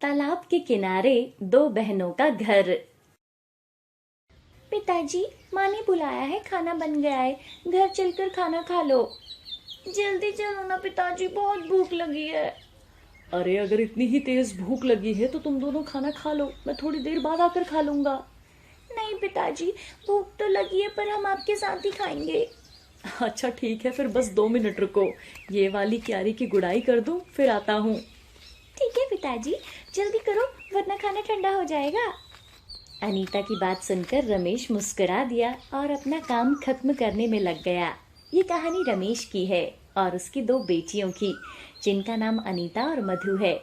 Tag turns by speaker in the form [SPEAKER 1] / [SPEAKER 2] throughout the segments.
[SPEAKER 1] तालाब के किनारे दो बहनों का घर। पिताजी, माँ ने बुलाया है, खाना बन गया है, घर चलकर खाना खा लो। जल्दी चलो ना पिताजी, बहुत भूख लगी है।
[SPEAKER 2] अरे अगर इतनी ही तेज भूख लगी है तो तुम दोनों खाना खा लो, मैं थोड़ी देर बाद आकर खा लूंगा।
[SPEAKER 1] नहीं पिताजी, भूख तो लगी है पर हम आपके साथ ही खाएंगे।
[SPEAKER 2] अच्छा ठीक है, फिर बस 2 मिनट रुको, ये वाली क्यारी की गुड़ाई कर दूं, फिर आता हूँ।
[SPEAKER 1] ठीक है पिताजी, जल्दी करो वरना खाना ठंडा हो जाएगा। अनीता की बात सुनकर रमेश मुस्कुरा दिया और अपना काम खत्म करने में लग गया। ये कहानी रमेश की है और उसकी दो बेटियों की, जिनका नाम अनीता और मधु है।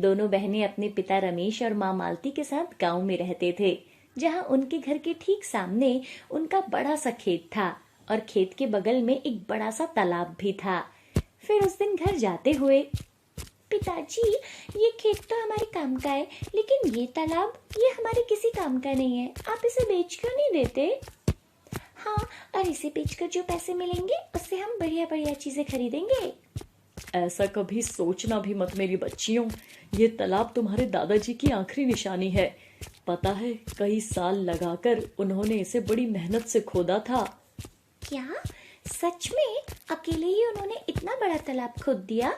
[SPEAKER 1] दोनों बहनें अपने पिता रमेश और माँ मालती के साथ गांव में रहते थे, जहाँ उनके घर के ठीक सामने उनका बड़ा सा खेत था और खेत के बगल में एक बड़ा सा तालाब भी था। फिर उस दिन घर जाते हुए, पिताजी, ये खेत तो हमारे काम का है, लेकिन ये तालाब ये हमारे किसी काम का नहीं है, आप इसे बेच क्यों नहीं देते? हाँ, और इसे बेचकर जो पैसे मिलेंगे उससे हम बढ़िया बढ़िया चीजें खरीदेंगे।
[SPEAKER 2] ऐसा कभी सोचना भी मत मेरी बच्चियों, ये तालाब तुम्हारे दादाजी की आखिरी निशानी है। पता है, कई साल लगाकर उन्होंने इसे बड़ी मेहनत से खोदा था।
[SPEAKER 1] क्या सच में अकेले ही उन्होंने इतना बड़ा तालाब खोद दिया?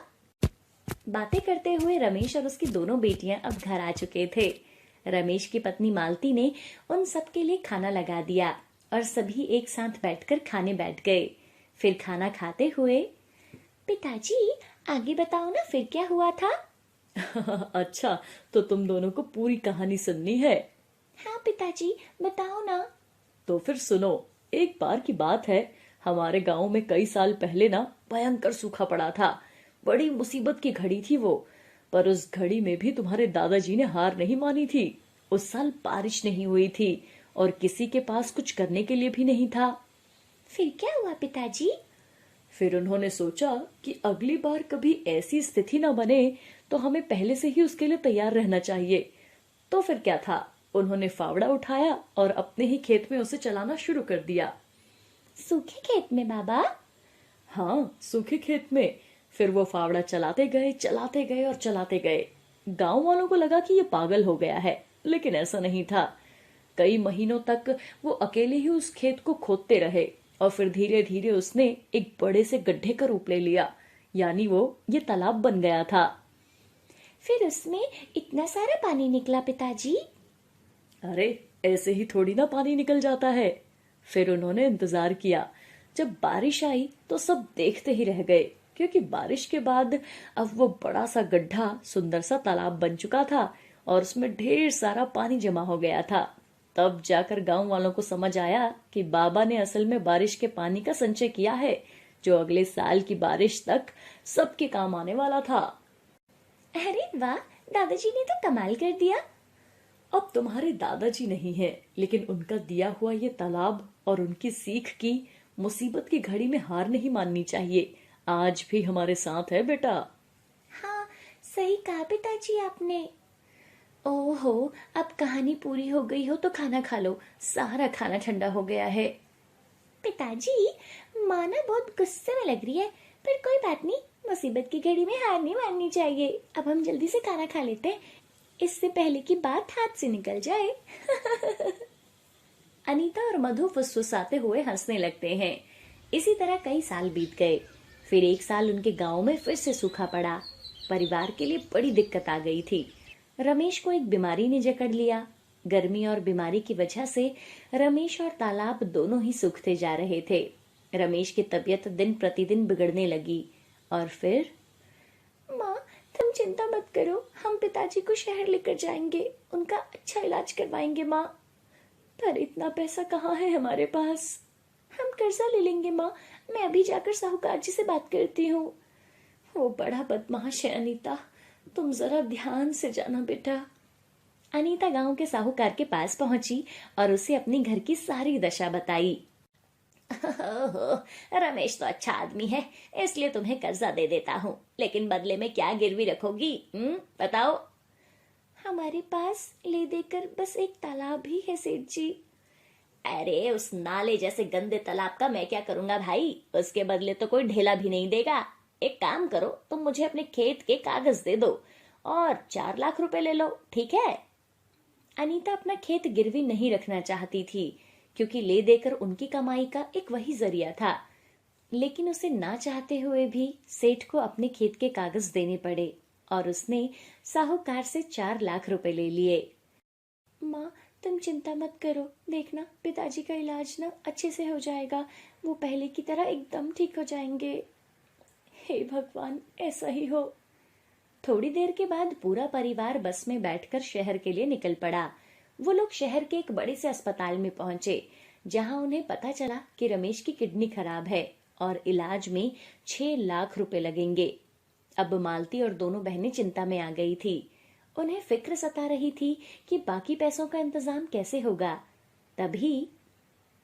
[SPEAKER 1] बातें करते हुए रमेश और उसकी दोनों बेटियां अब घर आ चुके थे। रमेश की पत्नी मालती ने उन सबके लिए खाना लगा दिया और सभी एक साथ बैठकर खाने बैठ गए। फिर खाना खाते हुए, पिताजी, आगे बताओ ना फिर क्या हुआ था?
[SPEAKER 2] अच्छा, तो तुम दोनों को पूरी कहानी सुननी है?
[SPEAKER 1] हाँ पिताजी, बताओ ना।
[SPEAKER 2] तो फिर सुनो। एक बार की बात है, हमारे गांव में कई साल पहले ना भयंकर सूखा पड़ा था। बड़ी मुसीबत की घड़ी थी वो। पर उस घड़ी में भी तुम्हारे दादाजी ने हार नहीं मानी थी। उस साल बारिश नहीं हुई थी और किसी के पास कुछ करने के लिए भी नहीं था।
[SPEAKER 1] फिर क्या हुआ पिताजी?
[SPEAKER 2] फिर उन्होंने सोचा कि अगली बार कभी ऐसी स्थिति न बने तो हमें पहले से ही उसके लिए तैयार रहना चाहिए। तो फिर क्या था, उन्होंने फावड़ा उठाया और अपने ही खेत में उसे चलाना शुरू कर दिया।
[SPEAKER 1] सूखे खेत में बाबा?
[SPEAKER 2] हाँ, सूखे खेत में। फिर वो फावड़ा चलाते गए और चलाते गए। गांव वालों को लगा कि ये पागल हो गया है, लेकिन ऐसा नहीं था। कई महीनों तक वो अकेले ही उस खेत को खोदते रहे और फिर धीरे धीरे उसने एक बड़े से गड्ढे का रूप ले लिया, यानी वो ये तालाब बन गया था।
[SPEAKER 1] फिर उसमें इतना सारा पानी निकला पिताजी?
[SPEAKER 2] अरे ऐसे ही थोड़ी ना पानी निकल जाता है। फिर उन्होंने इंतजार किया। जब बारिश आई तो सब देखते ही रह गए, क्योंकि बारिश के बाद अब वो बड़ा सा गड्ढा सुंदर सा तालाब बन चुका था और उसमें ढेर सारा पानी जमा हो गया था। तब जाकर गांव वालों को समझ आया कि बाबा ने असल में बारिश के पानी का संचय किया है, जो अगले साल की बारिश तक सबके काम आने वाला था।
[SPEAKER 1] अरे वाह, दादाजी ने तो कमाल कर दिया।
[SPEAKER 2] अब तुम्हारे दादाजी नहीं है, लेकिन उनका दिया हुआ ये तालाब और उनकी सीख की मुसीबत की घड़ी में हार नहीं माननी चाहिए। आज भी हमारे साथ है बेटा।
[SPEAKER 1] हाँ, सही कहा पिताजी आपने। ओहो, अब कहानी पूरी हो गई हो तो खाना खा लो, सारा खाना ठंडा हो गया है। पिताजी, माँ ना बहुत गुस्से में लग रही है, पर कोई बात नहीं, मुसीबत की घड़ी में हार नहीं माननी चाहिए। अब हम जल्दी से खाना खा लेते हैं, इससे पहले कि बात हाथ से निकल जाए। अनीता और मधु फुसफुसाते हुए हंसने लगते हैं। इसी तरह कई साल बीत गए। फिर एक साल उनके गांव में फिर से सूखा पड़ा। परिवार के लिए बड़ी दिक्कत आ गई थी। रमेश को एक बीमारी ने जकड़ लिया। गर्मी और बीमारी की वजह से रमेश और तालाब दोनों ही सूखते जा रहे थे। रमेश की तबीयत दिन प्रतिदिन बिगड़ने लगी और फिर, माँ, तुम चिंता मत करो, हम पिताजी को शहर लेकर जाएंगे, उनका अच्छा इलाज करवाएंगे माँ। पर इतना पैसा कहाँ है हमारे पास? हम कर्जा ले लेंगे माँ, मैं अभी जाकर साहूकार जी से बात करती हूँ। वो बड़ा बदमाश है अनीता, तुम जरा ध्यान से जाना बेटा। अनीता गांव के साहूकार के पास पहुंची और उसे अपनी घर की सारी दशा बताई। ओहो, रमेश तो अच्छा आदमी है, इसलिए तुम्हें कर्जा दे देता हूँ, लेकिन बदले में क्या गिरवी रखोगी? बताओ। हमारे पास ले देकर बस एक तालाब ही है सेठ जी। अरे उस नाले जैसे गंदे तालाब का मैं क्या करूंगा भाई, उसके बदले तो कोई ढेला भी नहीं देगा। एक काम करो, तुम मुझे अपने खेत के कागज दे दो और 4 लाख रुपए ले लो, ठीक है। अनीता अपना खेत गिरवी नहीं रखना चाहती थी, क्योंकि ले देकर उनकी कमाई का एक वही जरिया था। लेकिन उसे ना चाहते हुए भी सेठ को अपने खेत के कागज देने पड़े और उसने साहूकार से 4 लाख रुपए ले लिए। माँ, तुम चिंता मत करो, देखना पिताजी का इलाज ना अच्छे से हो जाएगा, वो पहले की तरह एकदम ठीक हो जाएंगे। हे भगवान, ऐसा ही हो। थोड़ी देर के बाद पूरा परिवार बस में बैठकर शहर के लिए निकल पड़ा। वो लोग शहर के एक बड़े से अस्पताल में पहुंचे, जहां उन्हें पता चला कि रमेश की किडनी खराब है और इलाज में 6 लाख रुपए लगेंगे। अब मालती और दोनों बहनें चिंता में आ गई थी। उन्हें फिक्र सता रही थी कि बाकी पैसों का इंतजाम कैसे होगा। तभी,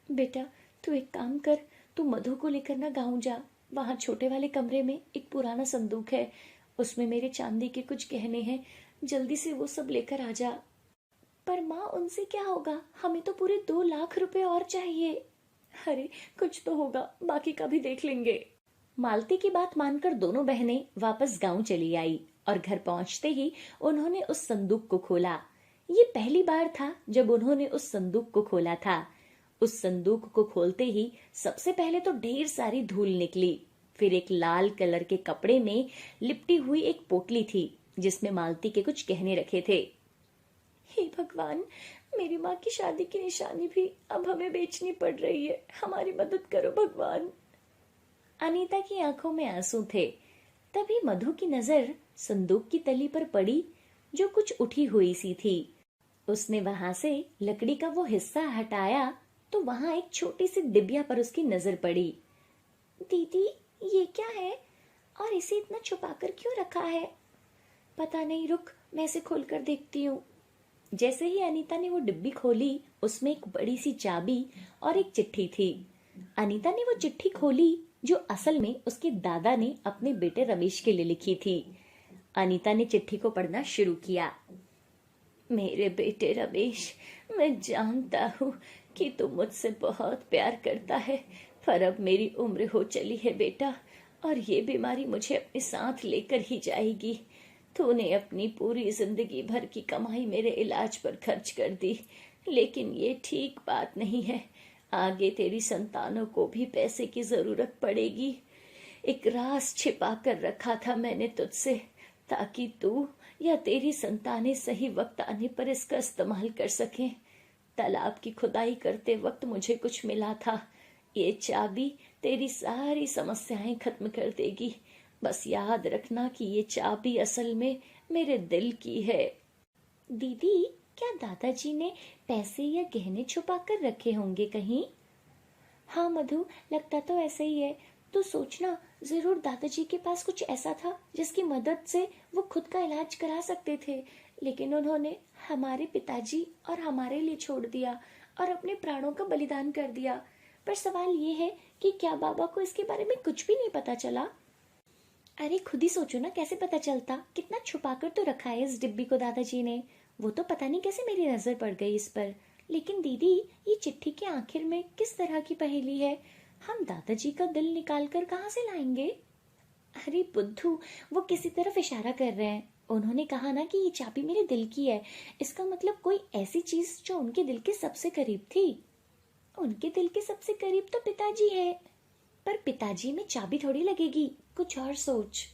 [SPEAKER 1] बेटा तू एक काम कर, तू मधु को लेकर ना गाँव जा। वहां छोटे वाले कमरे में एक पुराना संदूक है, उसमें मेरे चांदी के कुछ गहने हैं, जल्दी से वो सब लेकर आ जा। पर माँ, उनसे क्या होगा, हमें तो पूरे 2 लाख रुपए और चाहिए। अरे कुछ तो होगा, बाकी का भी देख लेंगे। मालती की बात मानकर दोनों बहनें वापस गांव चली आई और घर पहुंचते ही उन्होंने उस संदूक को खोला। ये पहली बार था जब उन्होंने उस संदूक को खोला था। उस संदूक को खोलते ही सबसे पहले तो ढेर सारी धूल निकली। फिर एक लाल कलर के कपड़े में लिपटी हुई एक पोटली थी, जिसमें मालती के कुछ गहने रखे थे। हे भगवान, मेरी माँ की शादी की निशानी भी अब हमें बेचनी पड़ रही है, हमारी मदद करो भगवान। अनीता की आंखों में आंसू थे। तभी मधु की नजर संदूक की तली पर पड़ी, जो कुछ उठी हुई सी थी। उसने वहां से लकड़ी का वो हिस्सा हटाया तो वहां एक छोटी सी डिबिया पर उसकी नजर पड़ी। दीदी, ये क्या है और इसे इतना छुपाकर क्यों रखा है? पता नहीं, रुक मैं इसे खोलकर देखती हूँ। जैसे ही अनीता ने वो डिब्बी खोली, उसमें एक बड़ी सी चाबी और एक चिट्ठी थी। अनीता ने वो चिट्ठी खोली, जो असल में उसके दादा ने अपने बेटे रमेश के लिए लिखी थी। अनीता ने चिट्ठी को पढ़ना शुरू किया। मेरे बेटे रमेश, मैं जानता हूँ कि तू मुझसे बहुत प्यार करता है, पर अब मेरी उम्र हो चली है बेटा, और ये बीमारी मुझे अपने साथ लेकर ही जाएगी। तूने अपनी पूरी जिंदगी भर की कमाई मेरे इलाज पर खर्च कर दी, लेकिन ये ठीक बात नहीं है। आगे तेरी संतानों को भी पैसे की जरूरत पड़ेगी। एक राज छिपा कर रखा था मैंने तुझसे, ताकि तू या तेरी संतानें सही वक्त आने पर इसका इस्तेमाल कर सकें। तालाब की खुदाई करते वक्त मुझे कुछ मिला था। ये चाबी तेरी सारी समस्याएं खत्म कर देगी। बस याद रखना कि ये चाबी असल में मेरे दिल की है। दीदी, क्या दादाजी ने पैसे या गहने छुपा कर रखे होंगे कहीं? हाँ मधु, लगता तो ऐसे ही है। तो सोचना, जरूर दादाजी के पास कुछ ऐसा था जिसकी मदद से वो खुद का इलाज करा सकते थे, लेकिन उन्होंने हमारे पिताजी और हमारे लिए छोड़ दिया और अपने प्राणों का बलिदान कर दिया। पर सवाल ये है कि क्या बाबा को इसके बारे में कुछ भी नहीं पता चला? अरे खुद ही सोचो ना, कैसे पता चलता? कितना छुपाकर तो रखा है इस डिब्बी को दादाजी ने। वो तो पता नहीं कैसे मेरी नजर पड़ गई इस पर। लेकिन दीदी, ये चिट्ठी के आखिर में किस तरह की पहेली है? हम दादाजी का दिल निकाल कर कहाँ से लाएंगे? अरे बुद्धू, वो किसी तरफ इशारा कर रहे हैं। उन्होंने कहा ना कि ये चाबी मेरे दिल की है। इसका मतलब कोई ऐसी चीज जो उनके दिल के सबसे करीब थी। उनके दिल के सबसे करीब तो पिताजी है, पर पिताजी में चाबी थोड़ी लगेगी, कुछ और सोच।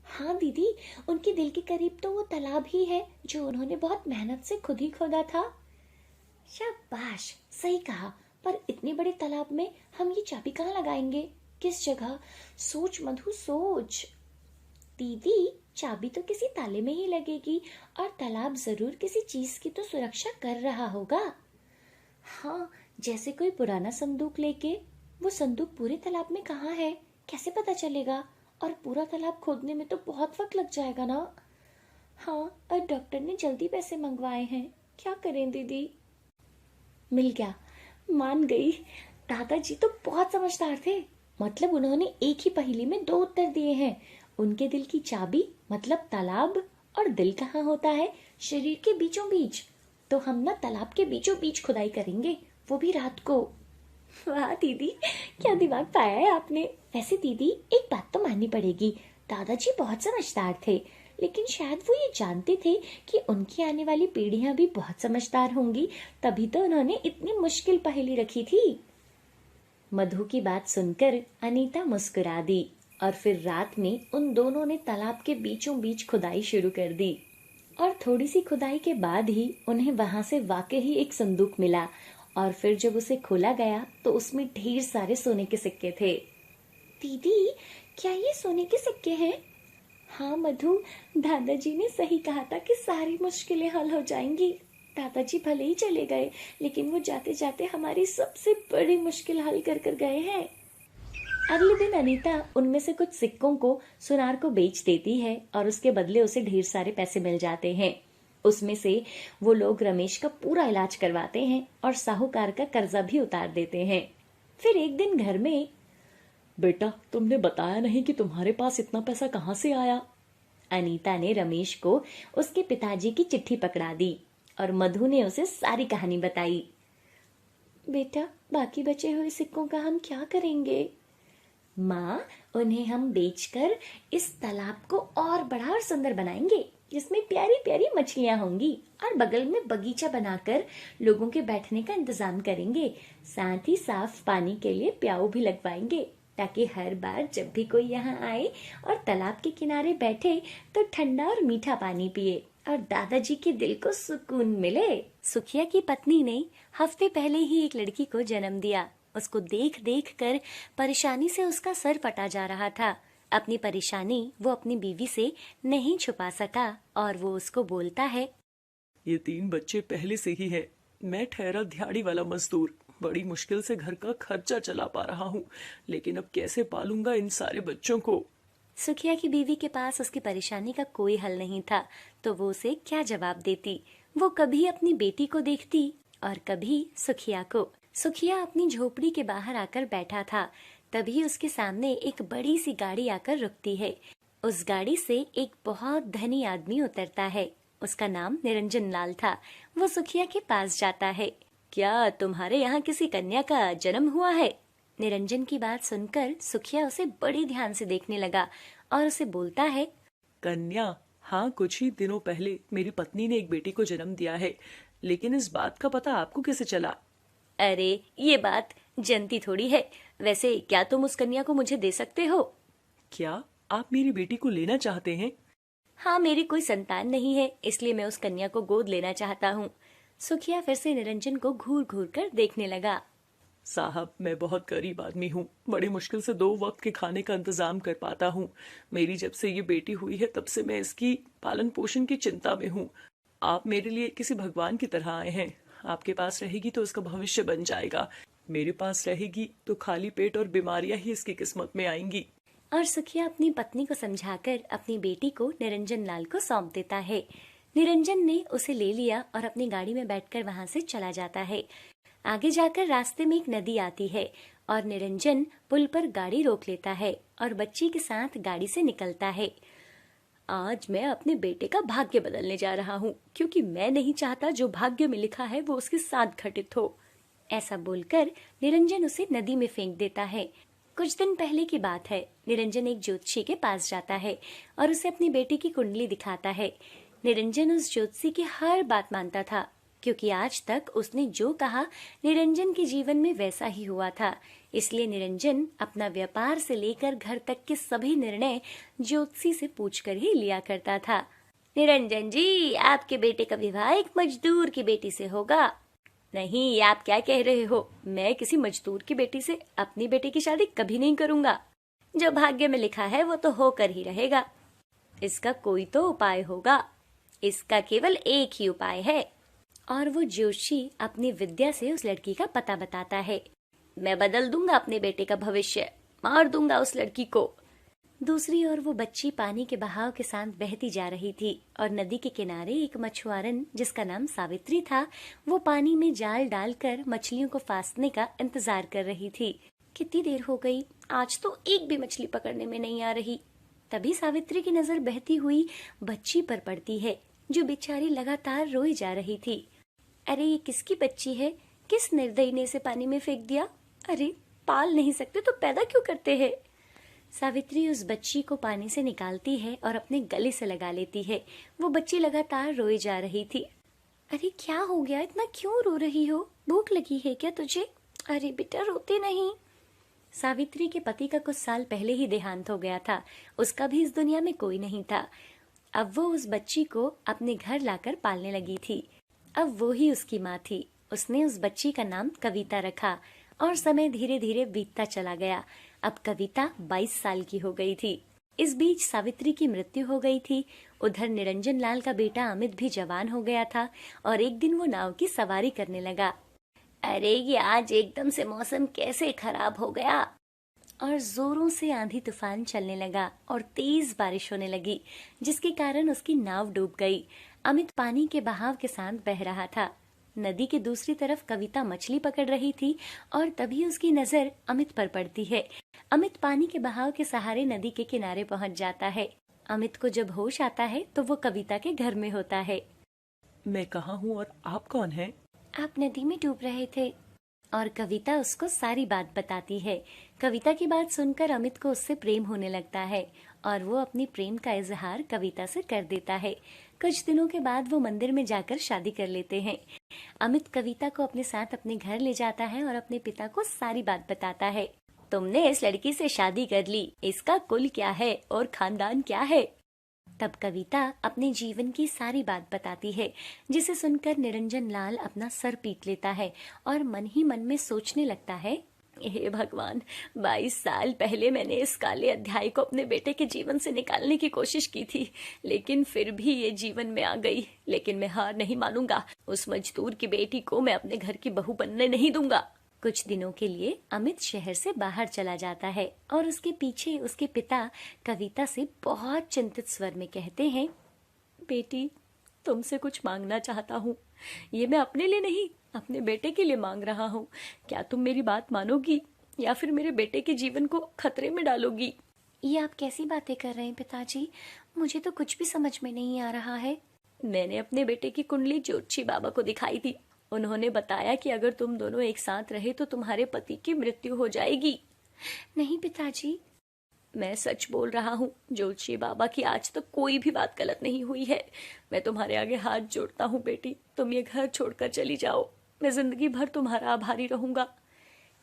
[SPEAKER 1] हाँ दीदी, उनके दिल के करीब तो वो तालाब ही है जो उन्होंने बहुत मेहनत से खुद ही खोदा था। शाबाश, सही कहा। पर इतने बड़े तालाब में हम ये चाबी कहाँ लगाएंगे? किस जगह? सोच मधु, सोच। दीदी, चाबी तो किसी ताले में ही लगेगी और तालाब जरूर किसी चीज की तो सुरक्षा कर रहा होगा। हाँ, जैसे कोई पुराना संदूक लेके। वो संदूक पूरे तालाब में कहाँ है, कैसे पता चलेगा? और पूरा तालाब खोदने में तो बहुत वक्त लग जाएगा ना। हाँ, और डॉक्टर ने जल्दी पैसे मंगवाए हैं, क्या करें दीदी? मिल गया, मान गई। दादाजी तो बहुत समझदार थे। मतलब उन्होंने एक ही पहेली में 2 उत्तर दिए हैं। उनके दिल की चाबी मतलब तालाब, और दिल कहाँ होता है? शरीर के बीचों बीच। तो हम ना तालाब के बीचों बीच खुदाई करेंगे, वो भी रात को। वाह दीदी, क्या दिमाग पाया है आपने। वैसे दीदी, एक बात तो माननी पड़ेगी, दादाजी बहुत समझदार थे, लेकिन शायद वो ये जानते थे कि उनकी आने वाली पीढ़ियां भी बहुत समझदार होंगी, तभी तो उन्होंने इतनी मुश्किल पहेली रखी थी। मधु की बात सुनकर अनीता मुस्कुरा दी और फिर रात में उन दोनों ने तालाब के बीचों बीच खुदाई शुरू कर दी। और थोड़ी सी खुदाई के बाद ही उन्हें वहां से वाकई एक संदूक मिला और फिर जब उसे खोला गया तो उसमें ढेर सारे सोने के सिक्के थे। दीदी, क्या ये सोने के सिक्के हैं? हाँ मधु, दादाजी ने सही कहा था कि सारी मुश्किलें हल हो जाएंगी। दादाजी भले ही चले गए, लेकिन वो जाते जाते हमारी सबसे बड़ी मुश्किल हल कर कर गए हैं। अगले दिन अनीता उनमें से कुछ सिक्कों को सुनार को बेच देती है और उसके बदले उसे ढेर सारे पैसे मिल जाते हैं। उसमें से वो लोग रमेश का पूरा इलाज करवाते हैं और साहूकार का कर्जा भी उतार देते हैं। फिर एक दिन घर में,
[SPEAKER 2] बेटा, तुमने बताया नहीं कि तुम्हारे पास इतना पैसा कहाँ से आया?
[SPEAKER 1] अनीता ने रमेश को उसके पिताजी की चिट्ठी पकड़ा दी और मधु ने उसे सारी कहानी बताई। बेटा, बाकी बचे हुए सिक्कों का हम क्या करेंगे? माँ, उन्हें हम बेचकर इस तालाब को और बड़ा और सुंदर बनाएंगे, जिसमें प्यारी प्यारी मछलियां होंगी, और बगल में बगीचा बनाकर लोगों के बैठने का इंतजाम करेंगे। साथ ही साफ पानी के लिए प्याऊ भी लगवाएंगे, ताकि हर बार जब भी कोई यहाँ आए और तालाब के किनारे बैठे तो ठंडा और मीठा पानी पिए और दादाजी के दिल को सुकून मिले। सुखिया की पत्नी ने हफ्ते पहले ही एक लड़की को जन्म दिया। उसको देख देख कर परेशानी से उसका सर फटा जा रहा था। अपनी परेशानी वो अपनी बीवी से नहीं छुपा सका और वो उसको बोलता है,
[SPEAKER 3] ये 3 बच्चे पहले से ही है। मैं ठहरा दिहाड़ी वाला मजदूर, बड़ी मुश्किल से घर का खर्चा चला पा रहा हूँ, लेकिन अब कैसे पालूंगा इन सारे बच्चों को।
[SPEAKER 1] सुखिया की बीवी के पास उसकी परेशानी का कोई हल नहीं था, तो वो उसे क्या जवाब देती। वो कभी अपनी बेटी को देखती और कभी सुखिया को। सुखिया अपनी झोपड़ी के बाहर आकर बैठा था, तभी उसके सामने एक बड़ी सी गाड़ी आकर रुकती है। उस गाड़ी से एक बहुत धनी आदमी उतरता है। उसका नाम निरंजन लाल था। वो सुखिया के पास जाता है। क्या तुम्हारे यहाँ किसी कन्या का जन्म हुआ है? निरंजन की बात सुनकर सुखिया उसे बड़ी ध्यान से देखने लगा और उसे बोलता है,
[SPEAKER 3] कन्या? हाँ, कुछ ही दिनों पहले मेरी पत्नी ने एक बेटी को जन्म दिया है, लेकिन इस बात का पता आपको कैसे चला?
[SPEAKER 1] अरे, ये बात जनती थोड़ी है। वैसे क्या तुम उस कन्या को मुझे दे सकते हो?
[SPEAKER 3] क्या आप मेरी बेटी को लेना चाहते हैं?
[SPEAKER 1] हाँ, मेरी कोई संतान नहीं है, इसलिए मैं उस कन्या को गोद लेना चाहता हूँ। सुखिया फिर से निरंजन को घूर घूर कर देखने लगा।
[SPEAKER 3] साहब, मैं बहुत गरीब आदमी हूँ। बड़ी मुश्किल से 2 वक्त के खाने का इंतजाम कर पाता हूँ। मेरी जब से ये बेटी हुई है तब से मैं इसकी पालन पोषण की चिंता में हूँ। आप मेरे लिए किसी भगवान की तरह आए हैं। आपके पास रहेगी तो उसका भविष्य बन जाएगा, मेरे पास रहेगी तो खाली पेट और बीमारियां ही इसकी किस्मत में आएंगी।
[SPEAKER 1] और सुखिया अपनी पत्नी को समझाकर अपनी बेटी को निरंजन लाल को सौंप देता है। निरंजन ने उसे ले लिया और अपनी गाड़ी में बैठकर वहां से चला जाता है। आगे जाकर रास्ते में एक नदी आती है और निरंजन पुल पर गाड़ी रोक लेता है और बच्ची के साथ गाड़ी से निकलता है। आज मैं अपने बेटे का भाग्य बदलने जा रहा हूँ, क्योंकि मैं नहीं चाहता जो भाग्य में लिखा है वो उसके साथ घटित हो। ऐसा बोलकर निरंजन उसे नदी में फेंक देता है। कुछ दिन पहले की बात है। निरंजन एक ज्योतिषी के पास जाता है और उसे अपनी बेटी की कुंडली दिखाता है। निरंजन उस ज्योतिषी की हर बात मानता था, क्योंकि आज तक उसने जो कहा निरंजन के जीवन में वैसा ही हुआ था। इसलिए निरंजन अपना व्यापार से लेकर घर तक के सभी निर्णय ज्योतिषी से पूछकर ही लिया करता था। निरंजन जी, आपके बेटे का विवाह एक मजदूर की बेटी से होगा। नहीं, आप क्या कह रहे हो? मैं किसी मजदूर की बेटी से अपनी बेटी की शादी कभी नहीं करूंगा। जो भाग्य में लिखा है वो तो होकर ही रहेगा। इसका कोई तो उपाय होगा। इसका केवल एक ही उपाय है। और वो जोशी अपनी विद्या से उस लड़की का पता बताता है। मैं बदल दूंगा अपने बेटे का भविष्य, मार दूंगा उस लड़की को। दूसरी ओर वो बच्ची पानी के बहाव के साथ बहती जा रही थी और नदी के किनारे एक मछुआरन जिसका नाम सावित्री था, वो पानी में जाल डालकर मछलियों को फांसने का इंतजार कर रही थी। कितनी देर हो गई, आज तो एक भी मछली पकड़ने में नहीं आ रही। तभी सावित्री की नजर बहती हुई बच्ची पर पड़ती है, जो बेचारी लगातार रोई जा रही थी। अरे, ये किसकी बच्ची है? किस निर्दयी ने इसे पानी में फेंक दिया? अरे, पाल नहीं सकते तो पैदा क्यों करते हैं? सावित्री उस बच्ची को पानी से निकालती है और अपने गले से लगा लेती है। वो बच्ची लगातार रोई जा रही थी। अरे क्या हो गया, इतना क्यों रो रही हो? भूख लगी है क्या तुझे? अरे बेटा रोते नहीं। सावित्री के पति का कुछ साल पहले ही देहांत हो गया था। उसका भी इस दुनिया में कोई नहीं था। अब वो उस बच्ची को अपने घर लाकर पालने लगी थी। अब वो ही उसकी माँ थी। उसने उस बच्ची का नाम कविता रखा और समय धीरे धीरे बीतता चला गया। अब कविता 22 साल की हो गई थी। इस बीच सावित्री की मृत्यु हो गई थी। उधर निरंजन लाल का बेटा अमित भी जवान हो गया था और एक दिन वो नाव की सवारी करने लगा। अरे ये आज एकदम से मौसम कैसे खराब हो गया, और जोरों से आंधी तूफान चलने लगा और तेज बारिश होने लगी, जिसके कारण उसकी नाव डूब गई। अमित पानी के बहाव के साथ बह रहा था। नदी के दूसरी तरफ कविता मछली पकड़ रही थी और तभी उसकी नजर अमित पर पड़ती है। अमित पानी के बहाव के सहारे नदी के किनारे पहुंच जाता है। अमित को जब होश आता है तो वो कविता के घर में होता है।
[SPEAKER 3] मैं कहाँ हूँ और आप कौन हैं?
[SPEAKER 1] आप नदी में डूब रहे थे। और कविता उसको सारी बात बताती है। कविता की बात सुनकर अमित को उससे प्रेम होने लगता है और वो अपनी प्रेम का इजहार कविता से कर देता है। कुछ दिनों के बाद वो मंदिर में जाकर शादी कर लेते हैं। अमित कविता को अपने साथ अपने घर ले जाता है और अपने पिता को सारी बात बताता है। तुमने इस लड़की से शादी कर ली, इसका कुल क्या है और खानदान क्या है? तब कविता अपने जीवन की सारी बात बताती है, जिसे सुनकर निरंजन लाल अपना सर पीट लेता है और मन ही मन में सोचने लगता है, हे भगवान, 22 साल पहले मैंने इस काले अध्याय को अपने बेटे के जीवन से निकालने की कोशिश की थी, लेकिन फिर भी ये जीवन में आ गई। लेकिन मैं हार नहीं मानूंगा। उस मजदूर की बेटी को मैं अपने घर की बहू बनने नहीं दूंगा। कुछ दिनों के लिए अमित शहर से बाहर चला जाता है और उसके पीछे उसके पिता कविता से बहुत चिंतित स्वर में कहते हैं,
[SPEAKER 2] बेटी, तुमसे कुछ मांगना चाहता हूँ। ये मैं अपने लिए नहीं, अपने बेटे के लिए मांग रहा हूँ। क्या तुम मेरी बात मानोगी या फिर मेरे बेटे के जीवन को खतरे में डालोगी?
[SPEAKER 1] ये आप कैसी बातें कर रहे हैं पिताजी? मुझे तो कुछ भी समझ में नहीं आ रहा है।
[SPEAKER 2] मैंने अपने बेटे की कुंडली ज्योतिषी बाबा को दिखाई थी। उन्होंने बताया कि अगर तुम दोनों एक साथ रहे तो तुम्हारे पति की मृत्यु हो जाएगी।
[SPEAKER 1] नहीं पिताजी,
[SPEAKER 2] मैं सच बोल रहा हूँ। ज्योतिषी बाबा की आज तक कोई भी बात गलत नहीं हुई है। मैं तुम्हारे आगे हाथ जोड़ता हूँ बेटी, तुम ये घर छोड़कर चली जाओ। मैं जिंदगी भर तुम्हारा आभारी रहूंगा।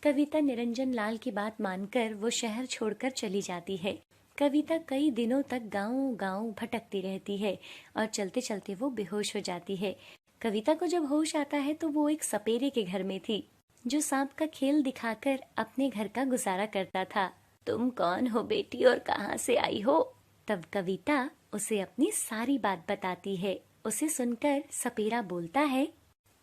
[SPEAKER 1] कविता निरंजन लाल की बात मानकर वो शहर छोड़कर चली जाती है। कविता कई दिनों तक गांव गांव भटकती रहती है और चलते चलते वो बेहोश हो जाती है। कविता को जब होश आता है तो वो एक सपेरे के घर में थी, जो सांप का खेल दिखाकर अपने घर का गुजारा करता था। तुम कौन हो बेटी और कहाँ से आई हो? तब कविता उसे अपनी सारी बात बताती है। उसे सुनकर सपेरा बोलता है,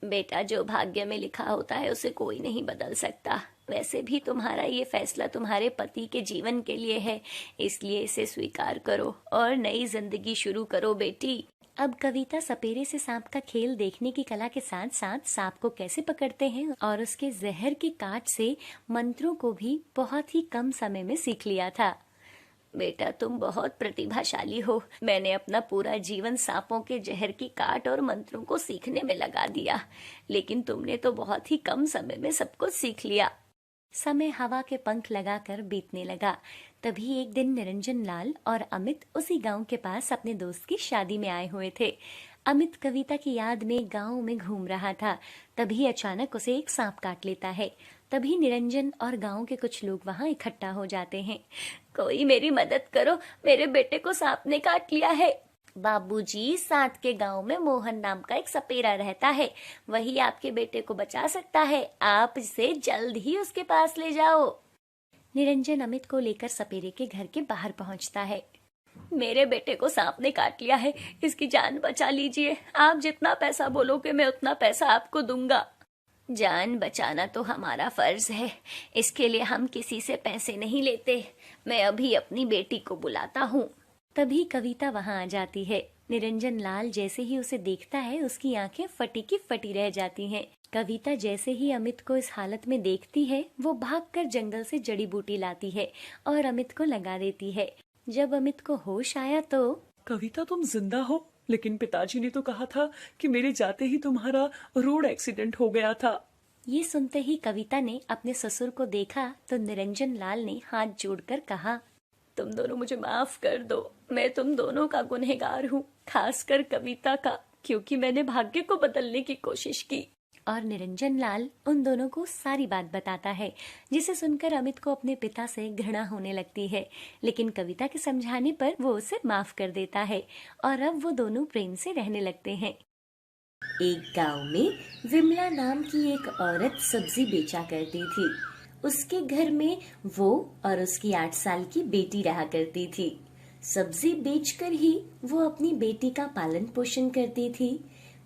[SPEAKER 1] बेटा, जो भाग्य में लिखा होता है उसे कोई नहीं बदल सकता। वैसे भी तुम्हारा ये फैसला तुम्हारे पति के जीवन के लिए है, इसलिए इसे स्वीकार करो और नई जिंदगी शुरू करो बेटी। अब कविता सपेरे से सांप का खेल देखने की कला के साथ साथ सांप को कैसे पकड़ते हैं और उसके जहर के काट से मंत्रों को भी बहुत ही कम समय में सीख लिया था। बेटा, तुम बहुत प्रतिभाशाली हो। मैंने अपना पूरा जीवन सांपों के जहर की काट और मंत्रों को सीखने में लगा दिया, लेकिन तुमने तो बहुत ही कम समय में सब कुछ सीख लिया। समय हवा के पंख लगाकर बीतने लगा। तभी एक दिन निरंजन लाल और अमित उसी गांव के पास अपने दोस्त की शादी में आए हुए थे। अमित कविता की याद में गांव में घूम रहा था। तभी अचानक उसे एक सांप काट लेता है। तभी निरंजन और गांव के कुछ लोग वहां इकट्ठा हो जाते हैं। कोई मेरी मदद करो, मेरे बेटे को सांप ने काट लिया है। बाबूजी, साथ के गांव में मोहन नाम का एक सपेरा रहता है, वही आपके बेटे को बचा सकता है। आप इसे जल्द ही उसके पास ले जाओ। निरंजन अमित को लेकर सपेरे के घर के बाहर पहुंचता है।
[SPEAKER 2] मेरे बेटे को सांप ने काट लिया है, इसकी जान बचा लीजिए। आप जितना पैसा बोलोगे मैं उतना पैसा आपको दूंगा।
[SPEAKER 1] जान बचाना तो हमारा फर्ज है, इसके लिए हम किसी से पैसे नहीं लेते। मैं अभी अपनी बेटी को बुलाता हूँ। तभी कविता वहां आ जाती है। निरंजन लाल जैसे ही उसे देखता है उसकी आंखें फटी की फटी रह जाती हैं। कविता जैसे ही अमित को इस हालत में देखती है वो भागकर जंगल से जड़ी बूटी लाती है और अमित को लगा देती है। जब अमित को होश आया तो
[SPEAKER 3] कविता, तुम जिंदा हो? लेकिन पिताजी ने तो कहा था कि मेरे जाते ही तुम्हारा रोड एक्सीडेंट हो गया था।
[SPEAKER 1] ये सुनते ही कविता ने अपने ससुर को देखा तो निरंजन लाल ने हाथ जोड़कर कहा, तुम दोनों मुझे माफ कर दो। मैं तुम दोनों का गुनहगार हूँ, खासकर कविता का, क्योंकि मैंने भाग्य को बदलने की कोशिश की। और निरंजन लाल उन दोनों को सारी बात बताता है, जिसे सुनकर अमित को अपने पिता से घृणा होने लगती है। लेकिन कविता के समझाने पर वो उसे माफ कर देता है और अब वो दोनों प्रेम से रहने लगते हैं। एक गांव में विमला नाम की एक औरत सब्जी बेचा करती थी। उसके घर में वो और उसकी 8 साल की बेटी रहा करती थी। सब्जी बेचकर ही वो अपनी बेटी का पालन पोषण करती थी।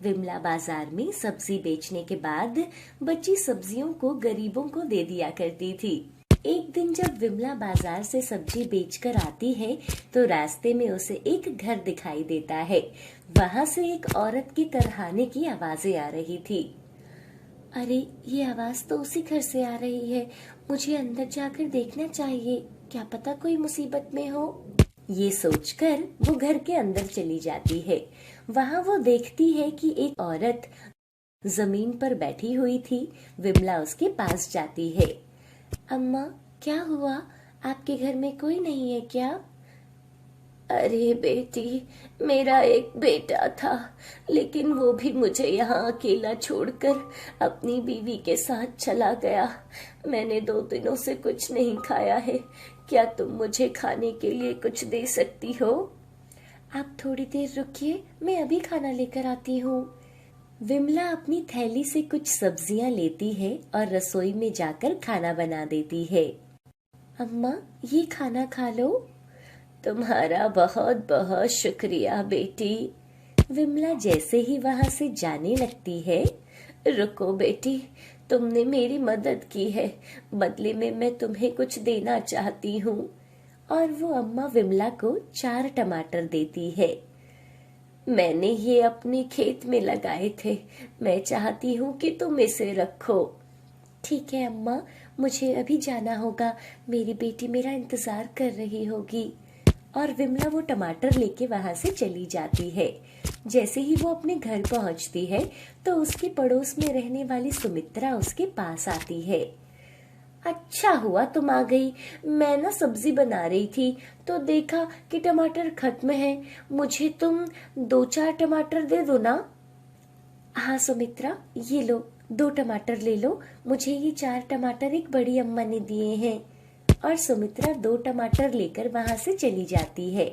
[SPEAKER 1] विमला बाजार में सब्जी बेचने के बाद बची सब्जियों को गरीबों को दे दिया करती थी। एक दिन जब विमला बाजार से सब्जी बेचकर आती है तो रास्ते में उसे एक घर दिखाई देता है। वहाँ से एक औरत की करहाने की आवाजें आ रही थी। अरे, ये आवाज तो उसी घर से आ रही है। मुझे अंदर जाकर देखना चाहिए, क्या पता कोई मुसीबत में हो। ये सोचकर वो घर के अंदर चली जाती है। वहाँ वो देखती है कि एक औरत जमीन पर बैठी हुई थी। विमला उसके पास जाती है। अम्मा, क्या हुआ? आपके घर में कोई नहीं है क्या? अरे बेटी, मेरा एक बेटा था, लेकिन वो भी मुझे यहाँ अकेला छोड़कर अपनी बीवी के साथ चला गया। मैंने 2 दिनों से कुछ नहीं खाया है। क्या तुम मुझे खाने के लिए कुछ दे सकती हो? आप थोड़ी देर रुकिए, मैं अभी खाना लेकर आती हूँ। विमला अपनी थैली से कुछ सब्जियाँ लेती है और रसोई में जाकर खाना बना देती है। अम्मा, ये खाना खा लो। तुम्हारा बहुत बहुत शुक्रिया बेटी। विमला जैसे ही वहां से जाने लगती है, रुको बेटी, तुमने मेरी मदद की है, बदले में मैं तुम्हें कुछ देना चाहती हूँ। और वो अम्मा विमला को 4 टमाटर देती है। मैंने ये अपने खेत में लगाए थे, मैं चाहती हूँ कि तुम इसे रखो। ठीक है अम्मा, मुझे अभी जाना होगा, मेरी बेटी मेरा इंतजार कर रही होगी। और विमला वो टमाटर लेके वहां से चली जाती है। जैसे ही वो अपने घर पहुंचती है तो उसके पड़ोस में रहने वाली सुमित्रा उसके पास आती है। अच्छा हुआ तुम आ गई। मैं ना सब्जी बना रही थी तो देखा कि टमाटर खत्म है। मुझे तुम 2-4 टमाटर दे दो ना। हाँ सुमित्रा, ये लो 2 टमाटर ले लो। मुझे ये 4 टमाटर एक बड़ी अम्मा ने दिए हैं। और सुमित्रा 2 टमाटर लेकर वहां से चली जाती है।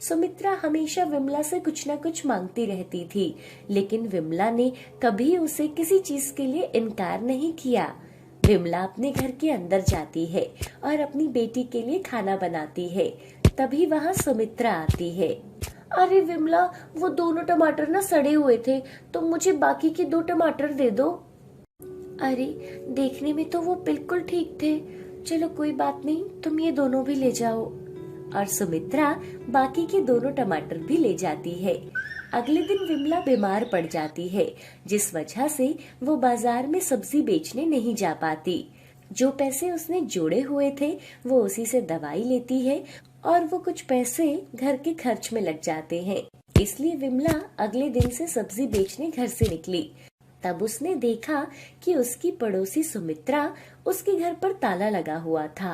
[SPEAKER 1] सुमित्रा हमेशा विमला से कुछ न कुछ मांगती रहती थी, लेकिन विमला ने कभी उसे किसी चीज के लिए इनकार नहीं किया। विमला अपने घर के अंदर जाती है और अपनी बेटी के लिए खाना बनाती है। तभी वहां सुमित्रा आती है। अरे विमला, वो दोनों टमाटर ना सड़े हुए थे, तो मुझे बाकी के 2 टमाटर दे दो। अरे, देखने में तो वो बिल्कुल ठीक थे। चलो कोई बात नहीं, तुम ये दोनों भी ले जाओ। और सुमित्रा बाकी के दोनों टमाटर भी ले जाती है। अगले दिन विमला बीमार पड़ जाती है, जिस वजह से वो बाजार में सब्जी बेचने नहीं जा पाती। जो पैसे उसने जोड़े हुए थे वो उसी से दवाई लेती है और वो कुछ पैसे घर के खर्च में लग जाते हैं। इसलिए विमला अगले दिन से सब्जी बेचने घर से निकली। तब उसने देखा कि उसकी पड़ोसी सुमित्रा उसके घर पर ताला लगा हुआ था।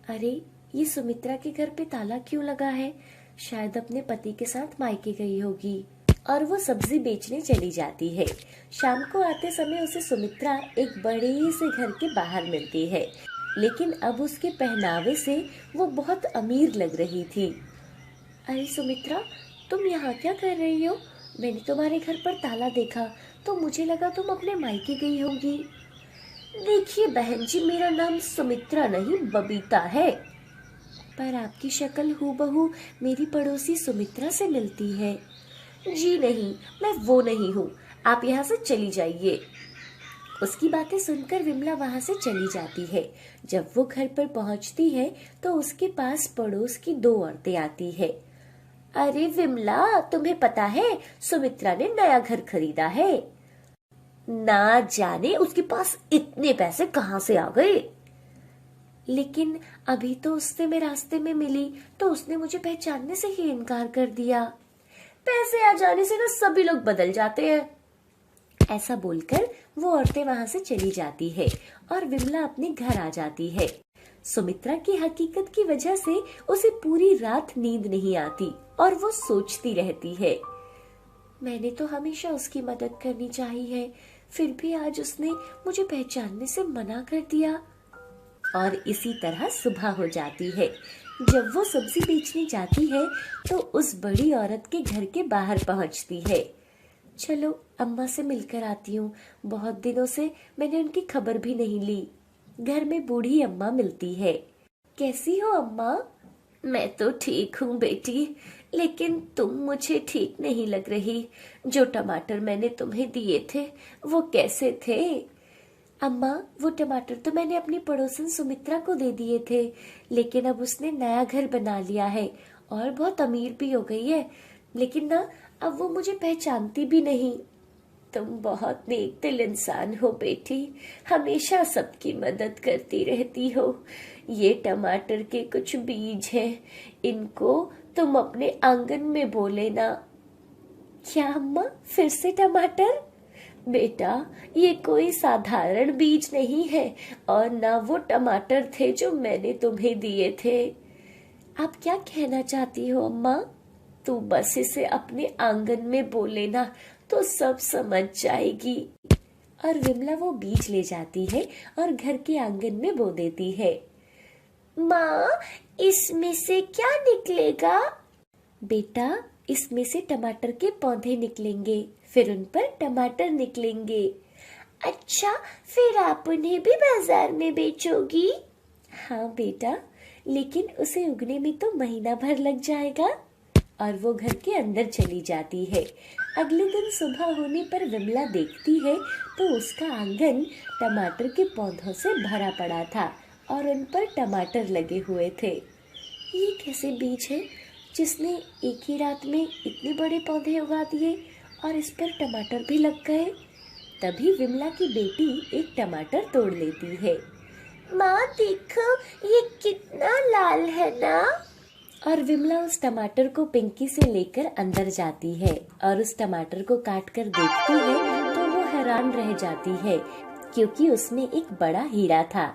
[SPEAKER 1] अरे, ये सुमित्रा के घर पे ताला क्यों लगा है? शायद अपने पति के साथ मायके गई होगी। और वो सब्जी बेचने चली जाती है। शाम को आते समय उसे सुमित्रा एक बड़े से घर के बाहर मिलती है, लेकिन अब उसके पहनावे से वो बहुत अमीर लग रही थी। अरे सुमित्रा, तुम यहाँ क्या कर रही हो? मैंने तुम्हारे घर पर ताला देखा तो मुझे लगा तुम अपने मायके गई होगी। देखिए बहन जी, मेरा नाम सुमित्रा नहीं बबीता है। पर आपकी शक्ल हूबहू मेरी पड़ोसी सुमित्रा से मिलती है। जी नहीं, मैं वो नहीं हूँ, आप यहाँ से चली जाइए। उसकी बातें सुनकर विमला वहाँ से चली जाती है। जब वो घर पर पहुँचती है तो उसके पास पड़ोस की 2 औरतें आती है। अरे विमला, तुम्हें पता है सुमित्रा ने नया घर खरीदा है। ना जाने उसके पास इतने पैसे कहाँ से आ गए। लेकिन अभी तो उससे मैं रास्ते में मिली तो उसने मुझे पहचानने से ही इनकार कर दिया। पैसे आ जाने से ना सभी लोग बदल जाते हैं। ऐसा बोलकर वो औरतें वहां से चली जाती है और विमला अपने घर आ जाती है। सुमित्रा की हकीकत की वजह से उसे पूरी रात नींद नहीं आती और वो सोचती रहती है, मैंने तो हमेशा उसकी मदद करनी चाहिए, फिर भी आज उसने मुझे पहचानने से मना कर दिया। और इसी तरह सुबह हो जाती है। जब वो सब्जी बेचने जाती है तो उस बड़ी औरत के घर के बाहर पहुंचती है। चलो अम्मा से मिलकर आती हूँ, बहुत दिनों से मैंने उनकी खबर भी नहीं ली। घर में बूढ़ी अम्मा मिलती है। कैसी हो अम्मा? मैं तो ठीक हूँ बेटी, लेकिन तुम मुझे ठीक नहीं लग रही। जो टमाटर मैंने तुम्हें दिए थे वो कैसे थे? अम्मा, वो टमाटर तो मैंने अपनी पड़ोसन सुमित्रा को दे दिए थे, लेकिन अब उसने नया घर बना लिया है और बहुत अमीर भी हो गई है, लेकिन ना अब वो मुझे पहचानती भी नहीं। तुम बहुत नेक दिल इंसान हो बेटी, हमेशा सबकी मदद करती रहती हो। ये टमाटर के कुछ बीज हैं, इनको तुम अपने आंगन में बो लेना। क्या अम्मा, फिर से टमाटर? बेटा, ये कोई साधारण बीज नहीं है और ना वो टमाटर थे जो मैंने तुम्हें दिए थे। आप क्या कहना चाहती हो अम्मा? तू बस इसे अपने आंगन में बो लेना तो सब समझ जाएगी। और विमला वो बीज ले जाती है और घर के आंगन में बो देती है। माँ, इसमें से क्या निकलेगा? बेटा, इसमें से टमाटर के पौधे निकलेंगे, फिर उन पर टमाटर निकलेंगे। अच्छा, फिर आप उन्हें भी बाजार में बेचोगी? हाँ बेटा, लेकिन उसे उगने में तो महीना भर लग जाएगा। और वो घर के अंदर चली जाती है। अगले दिन सुबह होने पर विमला देखती है तो उसका आंगन टमाटर के पौधों से भरा पड़ा था और उन पर टमाटर लगे हुए थे। ये कैसे बीज है जिसने एक ही रात में इतने बड़े पौधे उगा दिए और इस पर टमाटर भी लग गए? तभी विमला की बेटी एक टमाटर तोड़ लेती है। माँ देखो, ये कितना लाल है ना? और विमला उस टमाटर को पिंकी से लेकर अंदर जाती है और उस टमाटर को काट कर देखती है तो वो हैरान रह जाती है, क्योंकि उसमें एक बड़ा हीरा था।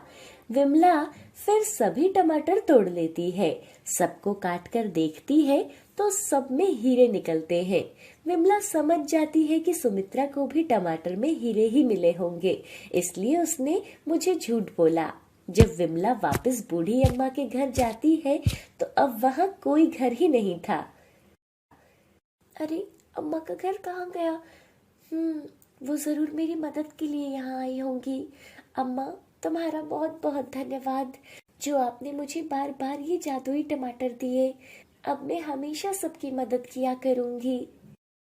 [SPEAKER 1] विमला फिर सभी टमाटर तोड़ लेती है, सबको काट कर देखती है तो सब में हीरे निकलते हैं। विमला समझ जाती है कि सुमित्रा को भी टमाटर में हीरे ही मिले होंगे, इसलिए उसने मुझे झूठ बोला। जब विमला वापस बूढ़ी अम्मा के घर जाती है तो अब वहाँ कोई घर ही नहीं था। अरे, अम्मा का घर कहाँ गया? वो जरूर मेरी मदद के लिए यहाँ आई होंगी। अम्मा, तुम्हारा बहुत बहुत धन्यवाद जो आपने मुझे बार बार ये जादुई टमाटर दिए। अब मैं हमेशा सबकी मदद किया करूंगी।